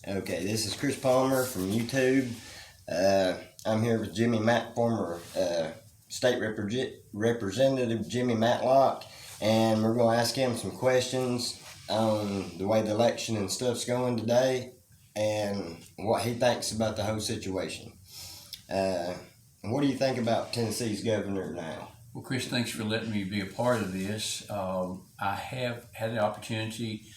Okay, this is Chris Palmer from YouTube. I'm here with Jimmy former state representative Jimmy Matlock, and we're going to ask him some questions on the way the election and stuff's going today, and what he thinks about the whole situation. What do you think about Tennessee's governor now? Well, Chris, thanks for letting me be a part of this. I have had the opportunity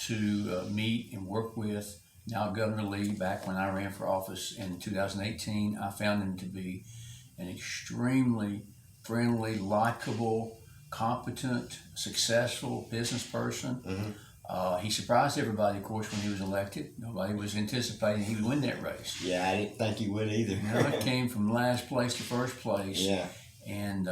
to meet and work with now Governor Lee. Back when I ran for office in 2018, I found him to be an extremely friendly, likable, competent, successful business person. Mm-hmm. He surprised everybody, of course, when he was elected. Nobody was anticipating he would win that race. Yeah, I didn't think he would either. It came from last place to first place. Yeah. And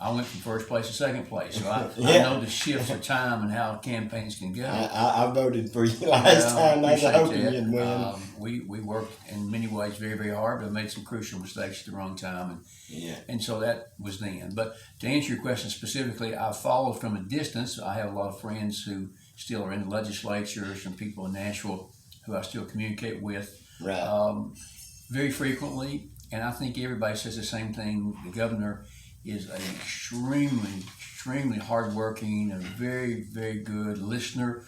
I went from first place to second place, so I know the shifts of time and how campaigns can go. I voted for you last time. I was hoping you'd win. We worked in many ways very, very hard, but made some crucial mistakes at the wrong time, and so that was then. But to answer your question specifically, I followed from a distance. I have a lot of friends who still are in the legislature, some people in Nashville who I still communicate with very frequently. And I think everybody says the same thing. The governor is an extremely hardworking, a very, very good listener.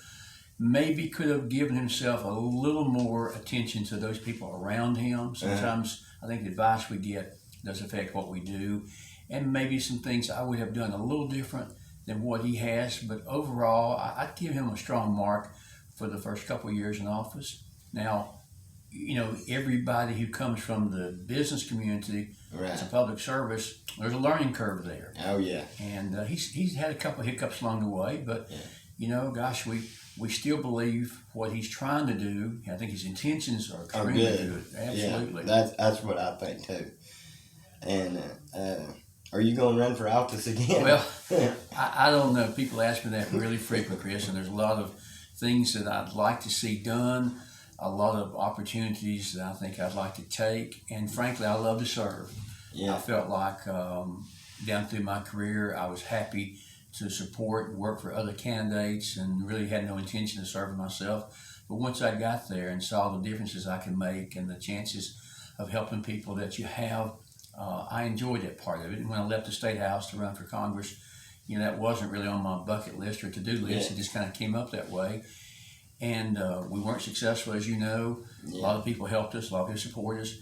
Maybe could have given himself a little more attention to those people around him. Sometimes I think the advice we get does affect what we do. And maybe some things I would have done a little different than what he has. But overall, I'd give him a strong mark for the first couple of years in office. Now, you know, everybody who comes from the business community as a public service, there's a learning curve there. Oh yeah. And he's had a couple of hiccups along the way, but you know, gosh, we still believe what he's trying to do. I think his intentions are extremely good. Absolutely. Yeah, that's what I think too. And are you going to run for office again? Well, I don't know. People ask me that really frequently, Chris, and there's a lot of things that I'd like to see done. A lot of opportunities that I think I'd like to take, and frankly, I love to serve. Yeah. I felt like down through my career, I was happy to support and work for other candidates, and really had no intention of serving myself. But once I got there and saw the differences I can make and the chances of helping people that you have, I enjoyed that part of it. And when I left the State House to run for Congress, you know, that wasn't really on my bucket list or to-do list. It just kind of came up that way. And we weren't successful, as you know. A lot of people helped us, a lot of people supported us.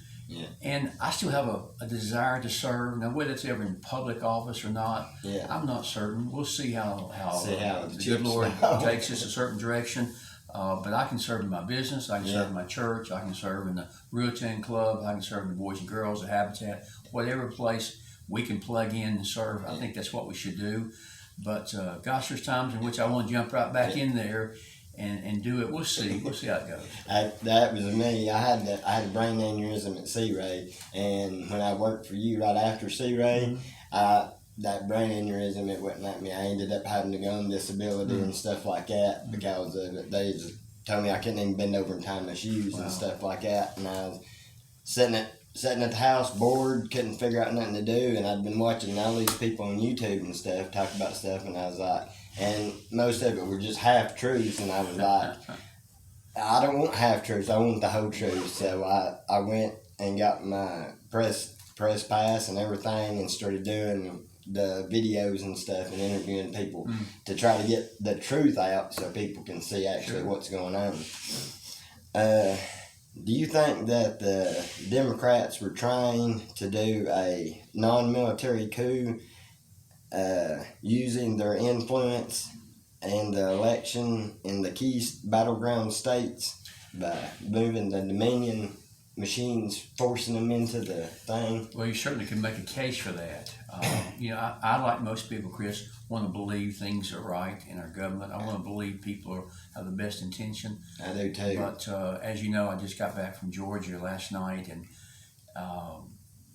And I still have a desire to serve. Now, whether it's ever in public office or not, I'm not certain. We'll see how the good Lord takes us a certain direction. But I can serve in my business, I can serve in my church, I can serve in the Ruatan Club, I can serve in the Boys and Girls, the Habitat, whatever place we can plug in and serve. I think that's what we should do. But gosh, there's times in which I want to jump right back in there and do it. We'll see how it goes. That was me. I had a brain aneurysm at Sea Ray, and when I worked for you right after Sea Ray, that brain aneurysm, it wouldn't let me. I ended up having to go on disability and stuff like that because of it. They just told me I couldn't even bend over and tie my shoes and stuff like that, and I was sitting at the house bored, couldn't figure out nothing to do, and I'd been watching all these people on YouTube and stuff talk about stuff, and I was like, and most of it were just half truths, and I was like, I don't want half truths, I want the whole truth. So I went and got my press pass and everything, and started doing the videos and stuff and interviewing people to try to get the truth out so people can see actually what's going on. Do you think that the Democrats were trying to do a non-military coup using their influence in the election in the key battleground states by moving the Dominion machines, forcing them into the thing? Well, you certainly can make a case for that. You know, I like most people, Chris, want to believe things are right in our government. I want to believe people have the best intention. I do too. But as you know, I just got back from Georgia last night, and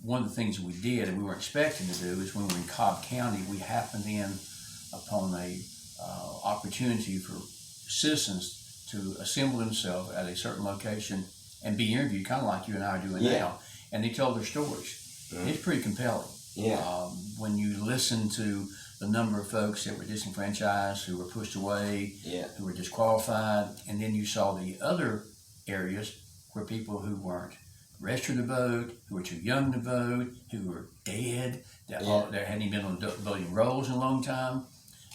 one of the things we did and we weren't expecting to do is when we were in Cobb County, we happened in upon a opportunity for citizens to assemble themselves at a certain location and be interviewed, kind of like you and I are doing now. And they told their stories. It's pretty compelling. When you listen to the number of folks that were disenfranchised, who were pushed away, who were disqualified, and then you saw the other areas where people who weren't registered to vote, who were too young to vote, who were dead, that hadn't even been on voting rolls in a long time,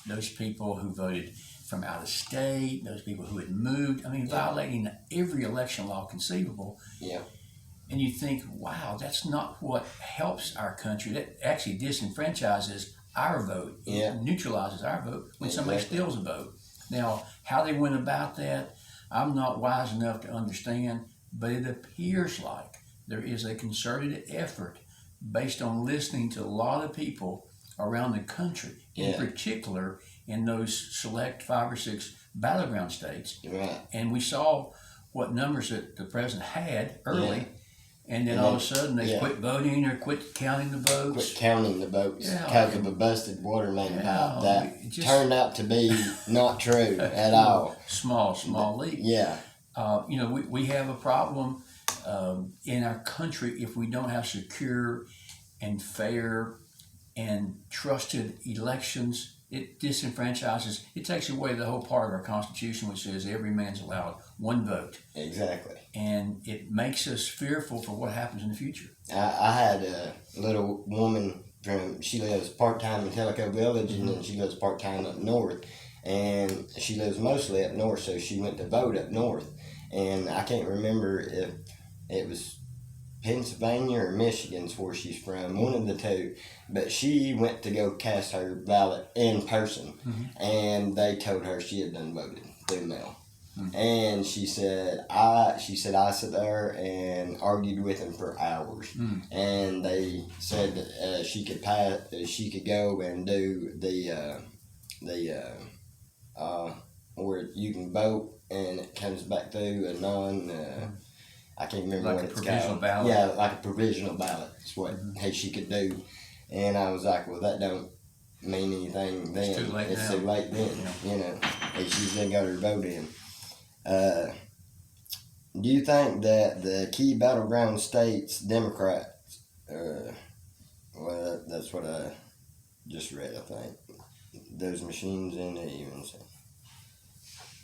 those people who voted from out of state, those people who had moved, violating every election law conceivable. Yeah. And you think, wow, that's not what helps our country. That actually disenfranchises our vote, neutralizes our vote when somebody steals a vote. Now, how they went about that, I'm not wise enough to understand, but it appears like there is a concerted effort based on listening to a lot of people around the country, in particular in those select 5 or 6 battleground states. Right. And we saw what numbers that the president had early. And then all of a sudden they quit voting or quit counting the votes. Quit counting the votes because of a busted water main pipe that turned out to be not true at all. Small leak. Yeah. We have a problem in our country if we don't have secure and fair and trusted elections. It disenfranchises, it takes away the whole part of our Constitution which says every man's allowed one vote. Exactly. And it makes us fearful for what happens in the future. I had a little woman she lives part-time in Tellico Village, and then she lives part-time up north. And she lives mostly up north, so she went to vote up north. And I can't remember if it was Pennsylvania or Michigan's where she's from, one of the two, but she went to go cast her ballot in person, and they told her she had done voted through mail. And she said I sat there and argued with them for hours, and they said that she could go and do the where you can vote and it comes back through a non. I can't remember what it's called. Ballot. Yeah, like a provisional ballot. That's what she could do. And I was like, well, that don't mean anything then. It's too late then. She's then got her vote in. Do you think that the key battleground states, Democrats, well, that's what I just read, I think. Those machines in there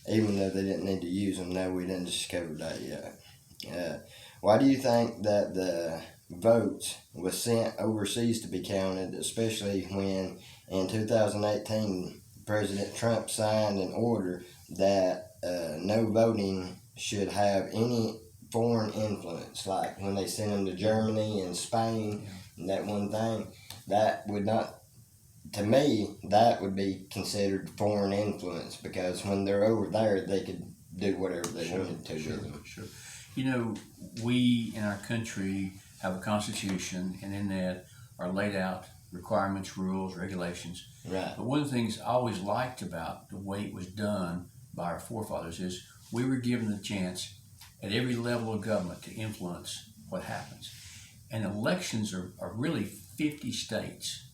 even though they didn't need to use them, no, we didn't discover that yet. Why do you think that the votes was sent overseas to be counted, especially when in 2018 President Trump signed an order that no voting should have any foreign influence, like when they sent them to Germany and Spain, and that one thing, that would not, to me, that would be considered foreign influence, because when they're over there, they could do whatever they wanted to with them. Sure. We in our country have a constitution, and in that are laid out requirements, rules, regulations. Right. But one of the things I always liked about the way it was done by our forefathers is we were given the chance at every level of government to influence what happens. And elections are really 50 states,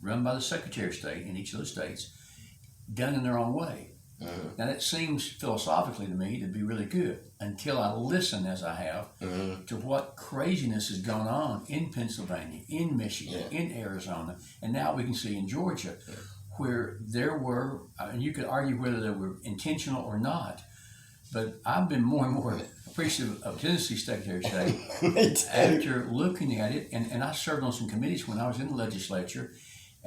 run by the Secretary of State in each of those states, done in their own way. Now that seems philosophically to me to be really good until I listen, as I have, to what craziness has gone on in Pennsylvania, in Michigan, in Arizona, and now we can see in Georgia, where there were, and you could argue whether they were intentional or not, but I've been more and more appreciative of Tennessee Secretary of State after looking at it, and I served on some committees when I was in the legislature,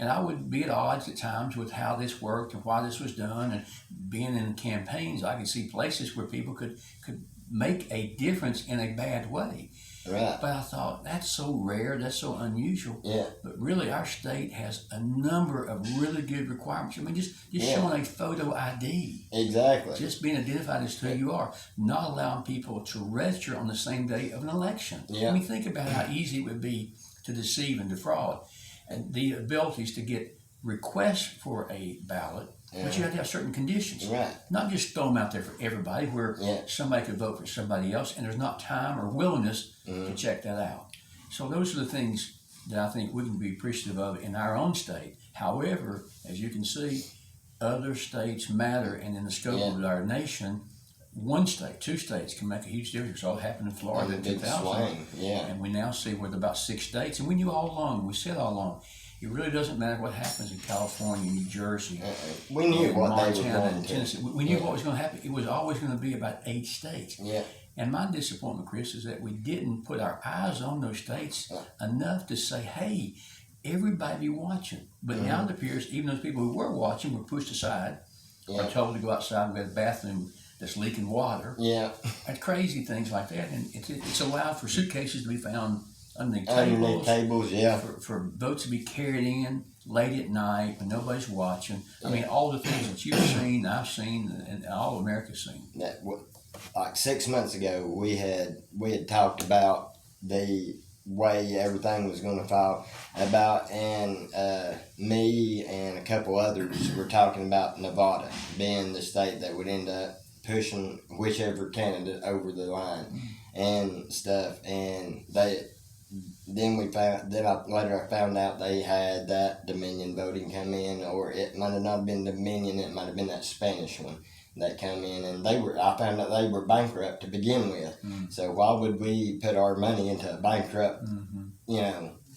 and I would be at odds at times with how this worked and why this was done. And being in campaigns, I could see places where people could make a difference in a bad way. Right. But I thought, that's so rare, that's so unusual. Yeah. But really, our state has a number of really good requirements. Just showing a photo ID. Exactly. Just being identified as who you are. Not allowing people to register on the same day of an election. Yeah. Think about how easy it would be to deceive and defraud. And the abilities to get requests for a ballot, but you have to have certain conditions. Right. Not just throw them out there for everybody where somebody could vote for somebody else and there's not time or willingness to check that out. So those are the things that I think we can be appreciative of in our own state. However, as you can see, other states matter, and in the scope of our nation, one state, two states can make a huge difference. It all happened in Florida in 2000. And we now see with about 6 states, and we knew all along, we said all along, It really doesn't matter what happens in California, New Jersey, We knew what they were Montana, going to. Tennessee. We knew what was going to happen. It was always going to be about 8 states. Yeah. And my disappointment, Chris, is that we didn't put our eyes on those states enough to say, hey, everybody watching. But now it appears even those people who were watching were pushed aside, or told to go outside and go to the bathroom that's leaking water. Yeah. And crazy things like that. And it's allowed for suitcases to be found underneath tables, yeah. For votes to be carried in late at night when nobody's watching. I mean, all the things that you've seen, I've seen, and all America's seen. Like 6 months ago, we had talked about the way everything was going to fall about, and me and a couple others were talking about Nevada being the state that would end up pushing whichever candidate over the line and stuff. And later I found out they had that Dominion voting come in, or it might have not been Dominion, it might have been that Spanish one that come in, and I found out they were bankrupt to begin with. So why would we put our money into a bankrupt,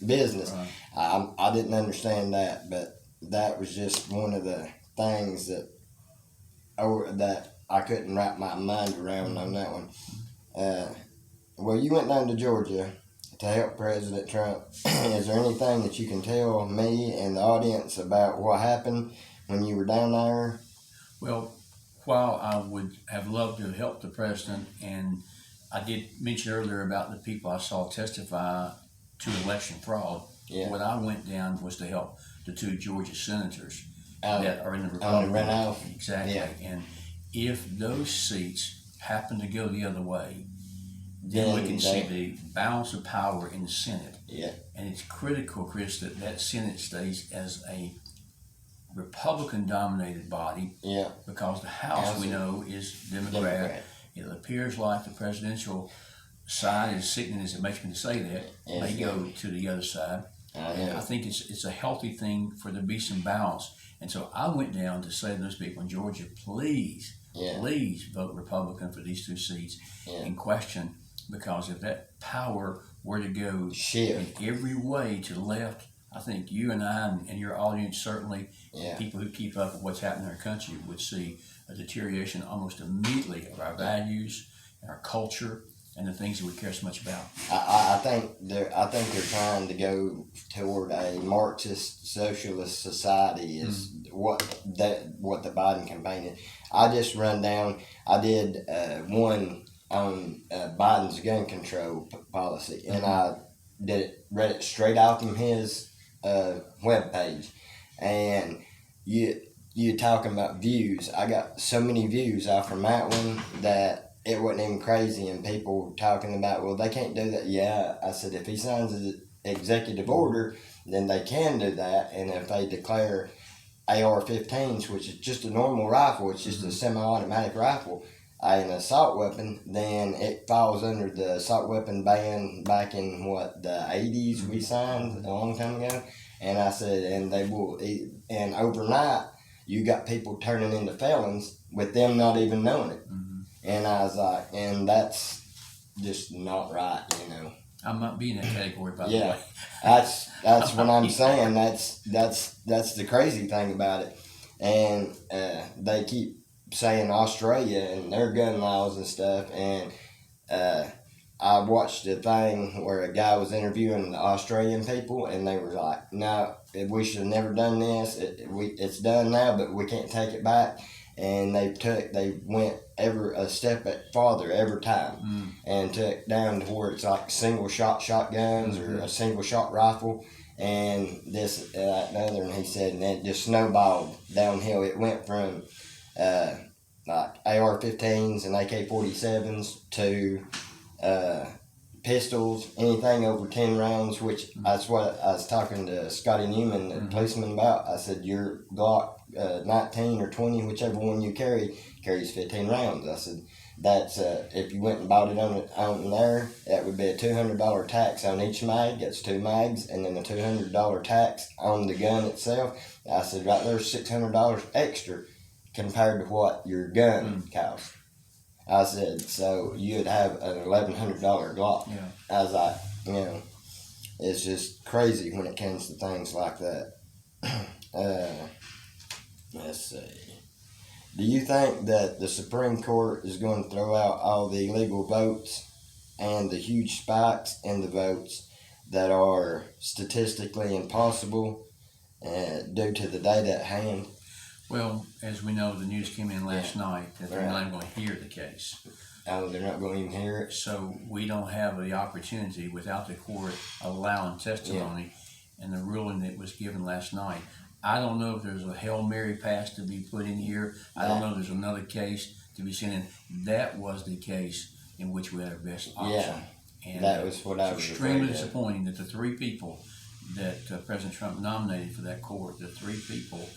business? Right. I didn't understand that, but that was just one of the things that I couldn't wrap my mind around on that one. Well, you went down to Georgia to help President Trump. Is there anything that you can tell me and the audience about what happened when you were down there? Well, while I would have loved to help the president, and I did mention earlier about the people I saw testify to election fraud, what I went down was to help the 2 Georgia senators that are in the Republican. Exactly. Yeah. And if those seats happen to go the other way, then we can see the balance of power in the Senate. Yeah. And it's critical, Chris, that Senate stays as a Republican-dominated body. Yeah. Because the House, we know, is Democrat. It appears like the presidential side, as sickening as it makes me to say that, may go to the other side. And I think it's a healthy thing for there to be some balance. And so I went down to say to those people in Georgia, please vote Republican for these 2 seats in question, because if that power were to go in every way to the left, I think you and I and your audience, certainly people who keep up with what's happening in our country, would see a deterioration almost immediately of our values and our culture and the things that we care so much about. I think they're trying to go toward a Marxist socialist society is what the Biden campaign is. I just run down. I did one on Biden's gun control policy, and I read it straight out from his webpage, and you talking about views. I got so many views off from that one that it wasn't even crazy, and people talking about, well, they can't do that. Yeah, I said, if he signs an executive order, then they can do that, and if they declare AR-15s, which is just a normal rifle, it's just a semi-automatic rifle, an assault weapon, then it falls under the assault weapon ban back in the 80s we signed a long time ago. And I said, and they will, and overnight you got people turning into felons with them not even knowing it. And I was like, and that's just not right, I might be in that category, by the way. that's what I'm saying. That's the crazy thing about it. And they keep saying Australia and their gun laws and stuff, and I watched a thing where a guy was interviewing the Australian people, and they were like, no, we should have never done this. It's done now, but we can't take it back. And they went a step farther every time, and took down to where it's like single shot shotguns or a single shot rifle, and this that and other. And he said, and it just snowballed downhill. It went from like AR-15s and AK-47s to pistols, anything over 10 rounds, which that's what I was talking to Scotty Newman, the policeman, about. I said, your Glock 19 or 20, whichever one you carries 15 rounds. I said, that's if you went and bought it on there, that would be a $200 tax on each mag. That's 2 mags, and then a $200 tax on the gun itself. I said, right there's $600 extra compared to what your gun costs. I said, so you'd have an $1,100 Glock. I was like, it's just crazy when it comes to things like that. Let's see. Do you think that the Supreme Court is going to throw out all the illegal votes and the huge spikes in the votes that are statistically impossible due to the data at hand? Well, as we know, the news came in last night that they're not even going to hear the case. Oh, they're not going to even hear it? So we don't have the opportunity without the court allowing testimony and the ruling that was given last night. I don't know if there's a Hail Mary pass to be put in here. I don't know if there's another case to be sent in. That was the case in which we had our best option. Yeah, and that was what I was extremely afraid of. disappointing that the three people that President Trump nominated for that court, the three people,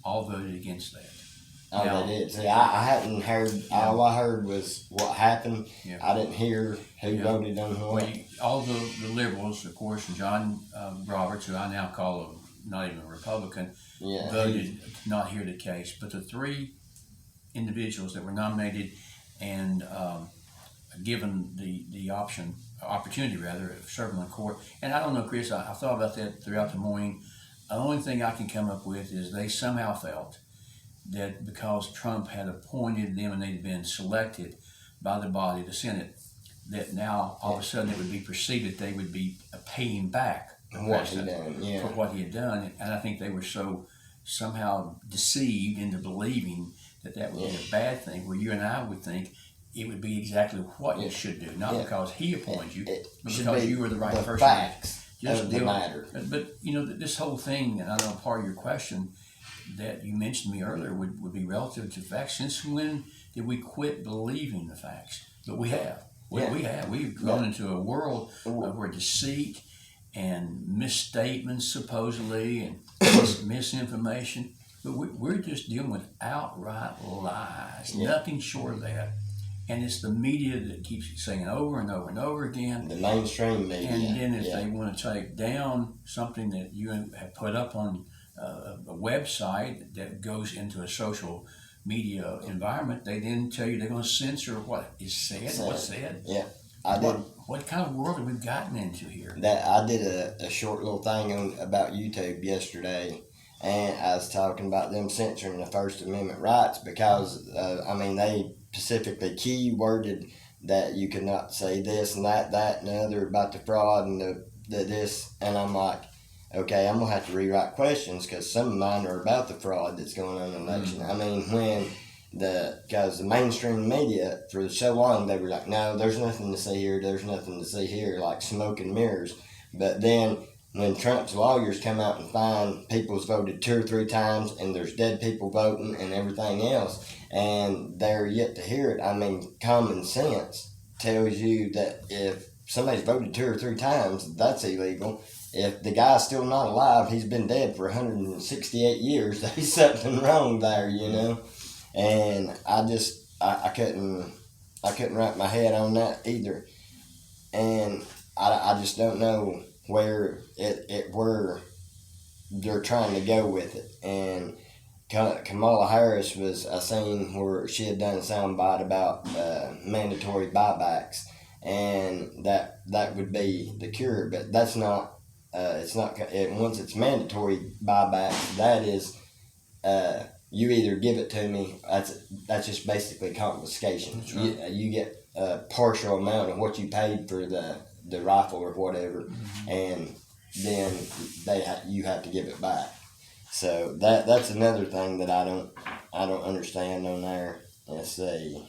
all voted against that. Oh, Now, they did. See, I hadn't heard. All I heard was what happened. Yeah. I didn't hear who voted on what. Well, all the liberals, of course, and John Roberts, who I now call not even a Republican, voted to not hear the case. But the three individuals that were nominated and given the opportunity of serving on court, and I don't know, Chris, I thought about that throughout the morning. The only thing I can come up with is they somehow felt that because Trump had appointed them and they'd been selected by the body, the Senate, that now all of a sudden it would be perceived that they would be paying back What he done, for what he had done. And I think they were so somehow deceived into believing that would be a bad thing, where you and I would think it would be exactly what you should do, not because he appointed you, but because you were the right person. Facts just of the matter. But you know, this whole thing, and I know part of your question that you mentioned to me earlier would be relative to facts. Since when did we quit believing the facts? But we have. We have. We've grown into a world where deceit and misstatements, supposedly, and misinformation. But we're just dealing with outright lies. Nothing short of that. And it's the media that keeps saying it over and over and over again. The mainstream media. And then if they want to take down something that you have put up on a website that goes into a social media environment, they then tell you they're going to censor what is said, what's said. Yeah, I did. What kind of world have we gotten into here? That I did a short little thing about YouTube yesterday, and I was talking about them censoring the First Amendment rights because they specifically keyworded that you could not say this and that and the other about the fraud and the this, and I'm like, okay, I'm gonna have to rewrite questions because some of mine are about the fraud that's going on in the election. I mean, because the mainstream media for so long they were like, no, there's nothing to see here, like smoke and mirrors. But then when Trump's lawyers come out and find people's voted 2 or 3 times and there's dead people voting and everything else, and they're yet to hear it, common sense tells you that if somebody's voted 2 or 3 times, that's illegal. If the guy's still not alive, he's been dead for 168 years, there's something wrong there, you know? And I couldn't wrap my head on that either. And I just don't know where where they're trying to go with it. And Kamala Harris I seen where she had done a soundbite about mandatory buybacks, and that would be the cure, but that's not. It's not. Once it's mandatory buybacks, that is, you either give it to me. That's just basically confiscation. Right. You get a partial amount of what you paid for the rifle or whatever, and then you have to give it back. So that's another thing that I don't understand on there. Let's see.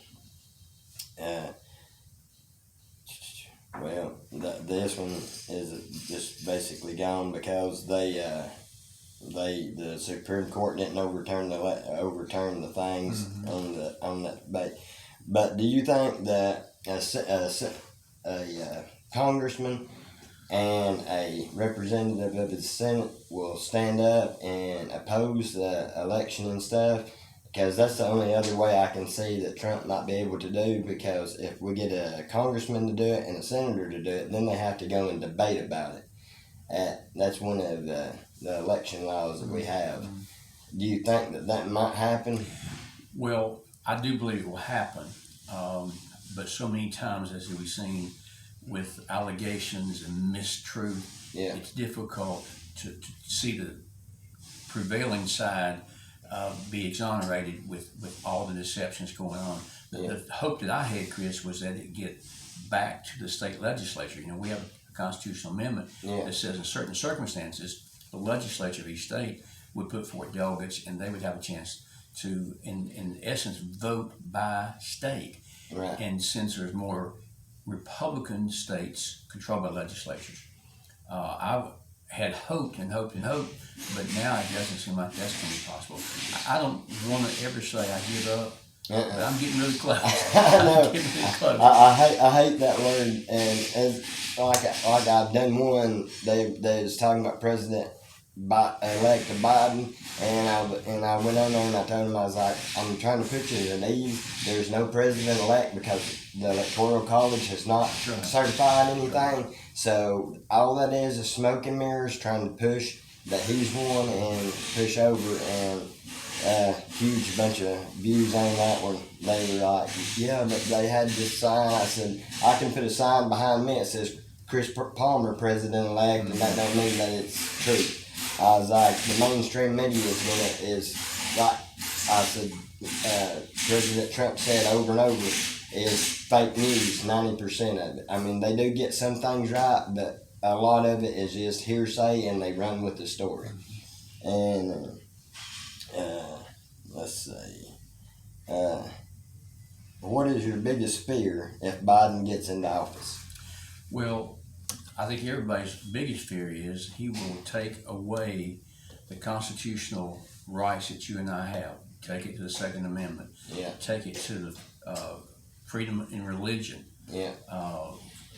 Well, this one is just basically gone because the Supreme Court didn't overturn the things on that debate. But do you think that a congressman and a representative of the Senate will stand up and oppose the election and stuff? Because that's the only other way I can see that Trump might be able to do, because if we get a congressman to do it and a senator to do it, then they have to go and debate about it. That's one of the election laws that we have. Do you think that might happen? Well, I do believe it will happen, but so many times, as we've seen with allegations and mistruth, it's difficult to see the prevailing side be exonerated with all the deceptions going on. The hope that I had, Chris, was that it get back to the state legislature. You know, we have a constitutional amendment that says in certain circumstances, the legislature of each state would put forth delegates, and they would have a chance to, in essence, vote by state. Right. And since there's more Republican states controlled by legislatures, I had hoped and hoped and hoped, but now it doesn't seem like that's going to be possible. I don't want to ever say I give up, but I'm getting really close. I know. I'm getting really close. I hate that word, and as like I've done one. They was talking about elect Biden, and I went on there and I told him, I was like, I'm trying to put you at ease. There's no president elect because the Electoral College has not certified anything. So all that is smoke and mirrors trying to push that he's won and push over, and huge bunch of views on that one. They were like, yeah, but they had this sign. I said, I can put a sign behind me that says Chris Palmer president-elect, and that don't mean that it's true. I was like, the mainstream media is like, I said, President Trump said over and over, is fake news, 90% of it. I mean, they do get some things right, but a lot of it is just hearsay, and they run with the story. And let's see, what is your biggest fear if Biden gets into office? Well, I think everybody's biggest fear is he will take away the constitutional rights that you and I have. Take it to the Second Amendment. Take it to the freedom in religion.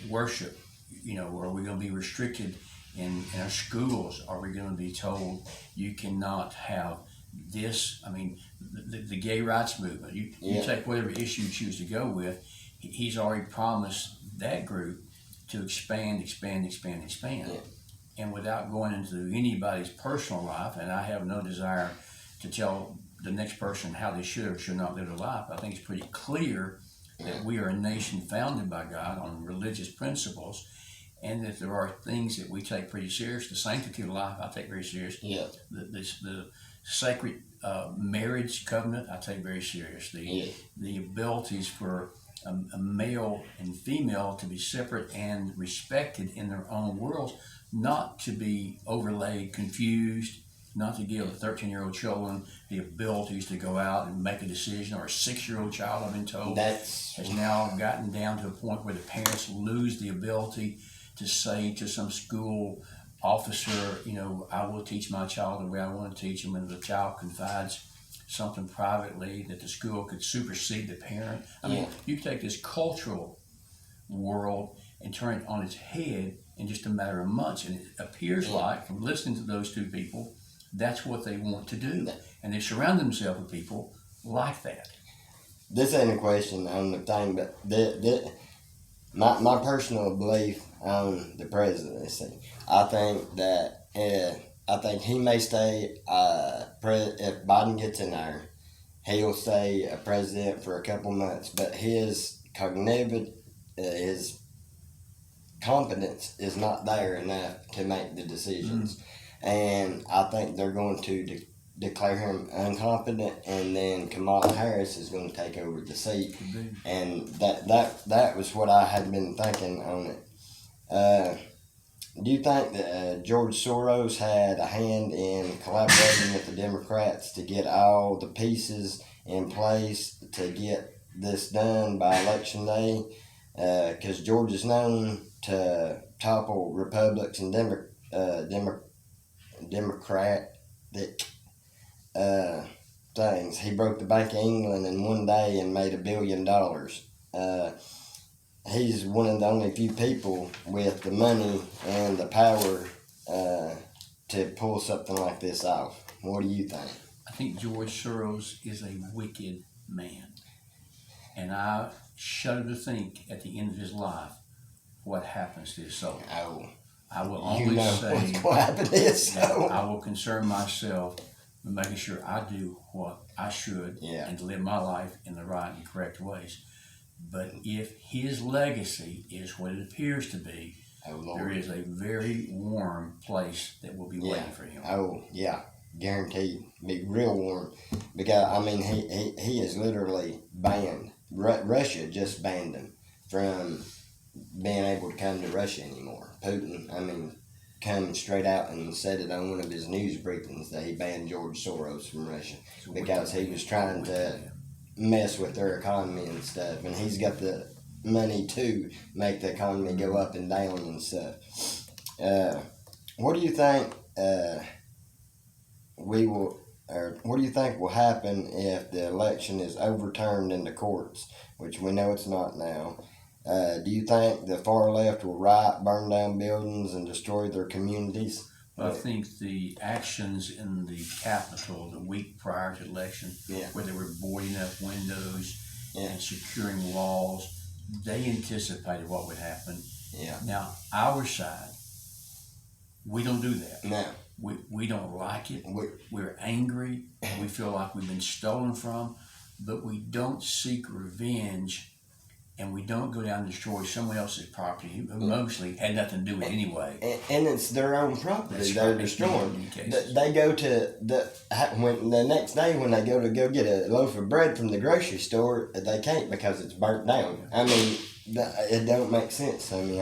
Worship. You know, are we going to be restricted in our schools? Are we going to be told you cannot have this? I mean, the gay rights movement. You take whatever issue you choose to go with. He's already promised that group to expand. And without going into anybody's personal life, and I have no desire to tell the next person how they should or should not live their life. I think it's pretty clear that we are a nation founded by God on religious principles, and that there are things that we take pretty serious. The sanctity of life I take very serious. The sacred marriage covenant I take very serious. The abilities for a male and female to be separate and respected in their own worlds, not to be overlaid, confused, not to give 13-year-old children the abilities to go out and make a decision, or a 6-year-old child, I've been told, has now gotten down to a point where the parents lose the ability to say to some school officer, you know, I will teach my child the way I want to teach him, and the child confides something privately, that the school could supersede the parent. I mean, you take this cultural world and turn it on its head in just a matter of months, and it appears like, from listening to those two people, that's what they want to do, and they surround themselves with people like that. This ain't a question on the thing, but my personal belief on the presidency, I think that I think he may stay, if Biden gets in there, he'll stay a president for a couple months, but his his competence is not there enough to make the decisions. And I think they're going to declare him incompetent, and then Kamala Harris is going to take over the seat. And that was what I had been thinking on it. Do you think that George Soros had a hand in collaborating with the Democrats to get all the pieces in place to get this done by Election Day? Because George is known to topple Republicans and Democratic things. He broke the Bank of England in one day and made $1 billion. He's one of the only few people with the money and the power to pull something like this off. What do you think? I think George Soros is a wicked man, and I shudder to think at the end of his life what happens to his soul. I will only say what's going to happen to his soul. I will concern myself with making sure I do what I should and to live my life in the right and correct ways. But if his legacy is what it appears to be, Oh Lord. there is a very warm place that will be waiting for him. Oh yeah, guaranteed. Be real warm, because I mean he is literally banned. Russia just banned him from being able to come to Russia anymore. Putin, I mean, come straight out and said it on one of his news briefings that he banned George Soros from Russia because he was trying to mess with their economy and stuff, and he's got the money to make the economy go up and down and stuff. What do you think what do you think will happen if the election is overturned in the courts, which we know it's not now? Do you think the far left will riot, burn down buildings, and destroy their communities? Well, I think the actions in the Capitol the week prior to the election, where they were boarding up windows and securing walls, they anticipated what would happen. Yeah. Now, our side, we don't do that. No. We don't like it. We're angry. We feel like we've been stolen from, but we don't seek revenge, and we don't go down and destroy someone else's property who mostly had nothing to do with it anyway. And it's their own property they're destroying. Cases. They go to when the next day when they go to go get a loaf of bread from the grocery store, they can't because it's burnt down. I mean, it don't make sense. I mean,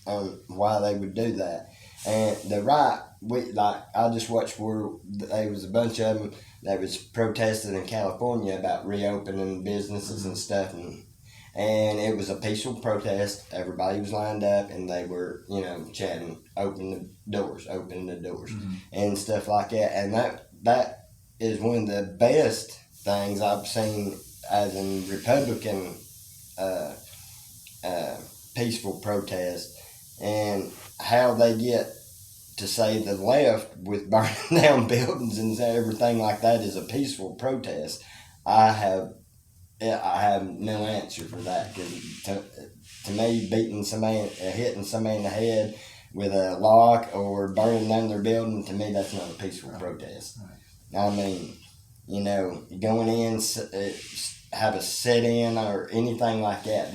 on why they would do that. And the right, I just watched where there was a bunch of them that was protesting in California about reopening businesses and stuff, and it was a peaceful protest. Everybody was lined up, and they were, chatting, open the doors, and stuff like that. And that is one of the best things I've seen as in Republican peaceful protest, and how they get to say the left with burning down buildings and everything like that is a peaceful protest. I have no answer for that, because to me, hitting somebody in the head with a lock or burning down their building, to me, that's not a peaceful protest. Right. I mean, going in, have a sit-in or anything like that,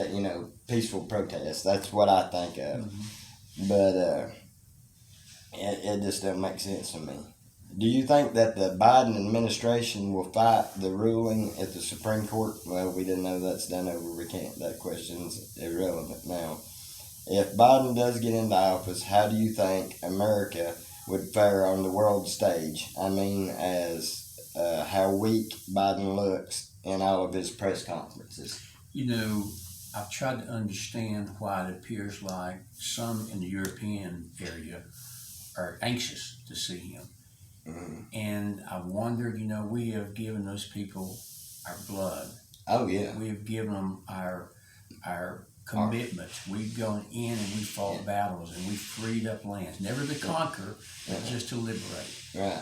peaceful protest. That's what I think of. Mm-hmm. But it just doesn't make sense to me. Do you think that the Biden administration will fight the ruling at the Supreme Court? Well, we didn't know that's done over. We can't. That question's irrelevant now. If Biden does get into office, how do you think America would fare on the world stage? I mean, as how weak Biden looks in all of his press conferences. I've tried to understand why it appears like some in the European area are anxious to see him. Mm-hmm. And I wondered, we have given those people our blood. Oh, yeah. We have given them our commitment. We've gone in and we fought battles, and we freed up lands, never to conquer, but just to liberate. Right.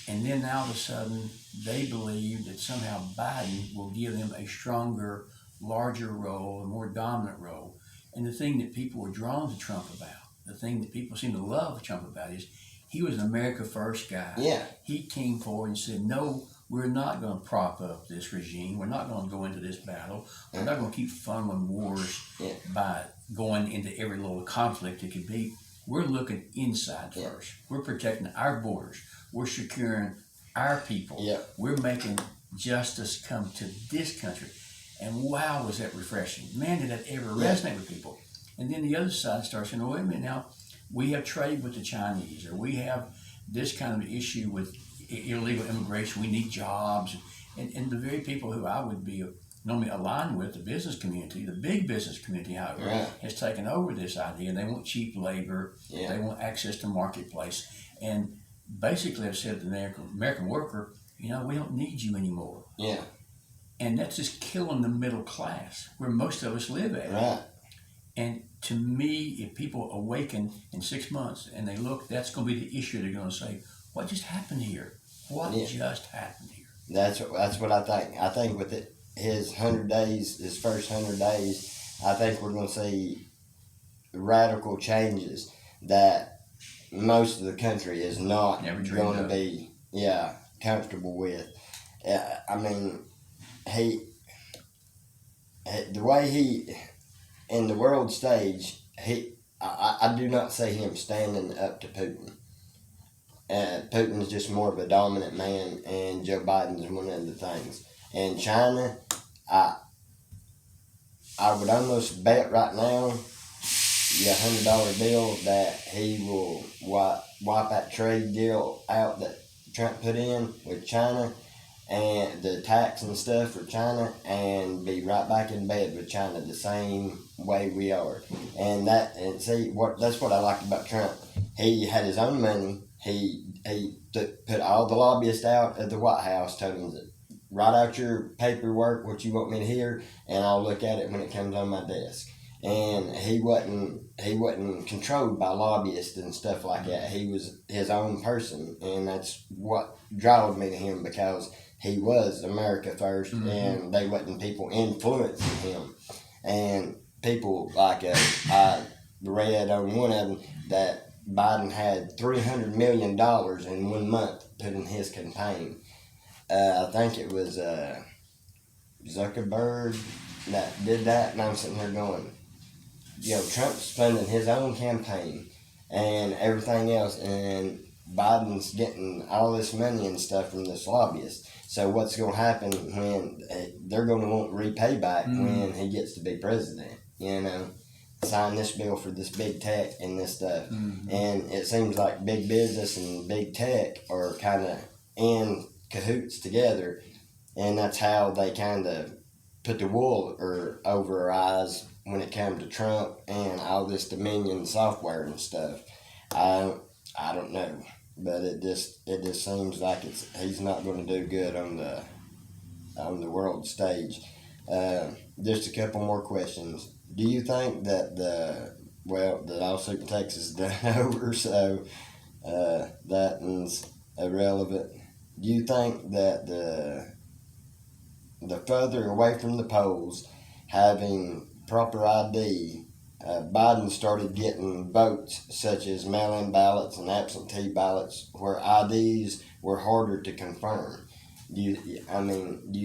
And then all of a sudden, they believe that somehow Biden will give them a stronger, larger role, a more dominant role. And the thing that people were drawn to Trump about, the thing that people seem to love Trump about, is he was an America First guy. Yeah. He came forward and said, no, we're not going to prop up this regime. We're not going to go into this battle. We're not going to keep funneling wars by going into every little conflict it could be. We're looking inside first. We're protecting our borders. We're securing our people. Yeah. We're making justice come to this country. And wow, was that refreshing. Man, did that ever resonate with people. And then the other side starts saying, oh, wait a minute now, we have trade with the Chinese, or we have this kind of issue with illegal immigration. We need jobs. And the very people who I would be normally aligned with, the business community, the big business community, however, has taken over this idea. They want cheap labor. They want access to marketplace. And basically I've said to the American worker, we don't need you anymore. Yeah. And that's just killing the middle class, where most of us live at. Right. And to me, if people awaken in 6 months and they look, that's going to be the issue. They're going to say, what just happened here? What just happened here? That's what I think. I think with his 100 days, his first 100 days, I think we're going to see radical changes that most of the country is not going to be comfortable with. I mean, the way he in the world stage, I do not see him standing up to Putin. Putin is just more of a dominant man, and Joe Biden is one of the things. And China, I I would almost bet right now, yeah, $100 bill that he will wipe that trade deal out that Trump put in with China and the tax and stuff for China, and be right back in bed with China the same way we are. And see that's what I like about Trump. He had his own money. He put all the lobbyists out at the White House, told them to write out your paperwork, what you want me to hear, and I'll look at it when it comes on my desk. And he wasn't controlled by lobbyists and stuff like that. He was his own person, and that's what drove me to him, because he was America first, and they wasn't people influencing him. And people like I read on one of them that Biden had $300 million in 1 month put in his campaign. I think it was Zuckerberg that did that, and I'm sitting here going, Trump's funding his own campaign and everything else, and Biden's getting all this money and stuff from this lobbyist. So what's going to happen when they're going to want repay back when he gets to be president? Sign this bill for this big tech and this stuff. And it seems like big business and big tech are kind of in cahoots together, and that's how they kind of put the wool over our eyes when it comes to Trump and all this Dominion software and stuff. I don't know, but it just seems like he's not going to do good on the world stage. Just a couple more questions. Do you think that the lawsuit in Texas is done over, so that's irrelevant? Do you think that the further away from the polls, having proper ID, Biden started getting votes such as mail-in ballots and absentee ballots where IDs were harder to confirm? Do you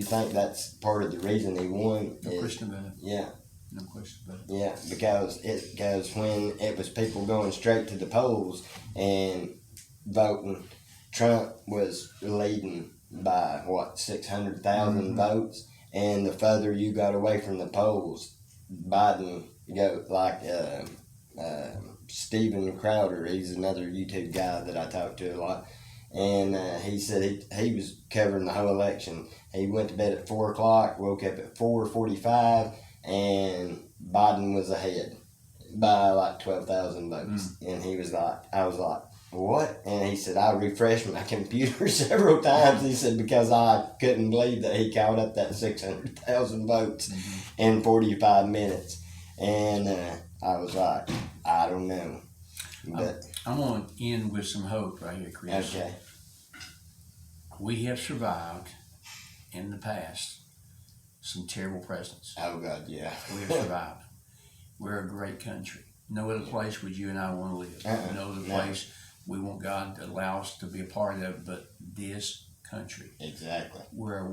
think that's part of the reason he won? No question about it. Yeah. No question about it. Yeah, because when it was people going straight to the polls and voting, Trump was leading by 600,000 votes, and the further you got away from the polls, Biden Steven Crowder. He's another YouTube guy that I talk to a lot, and he said he was covering the whole election. He went to bed at 4:00, woke up at 4:45, and Biden was ahead by 12,000 votes. And he was like, I was like, what? And he said, I refreshed my computer several times. He said, because I couldn't believe that he caught up that 600,000 votes in 45 minutes. And I was like, I don't know. But I'm going to end with some hope right here, Chris. Okay. We have survived in the past some terrible presidents. Oh, God, yeah. We have survived. We're a great country. No other place would you and I want to live. No other place we want God to allow us to be a part of, but this country. Exactly. We're a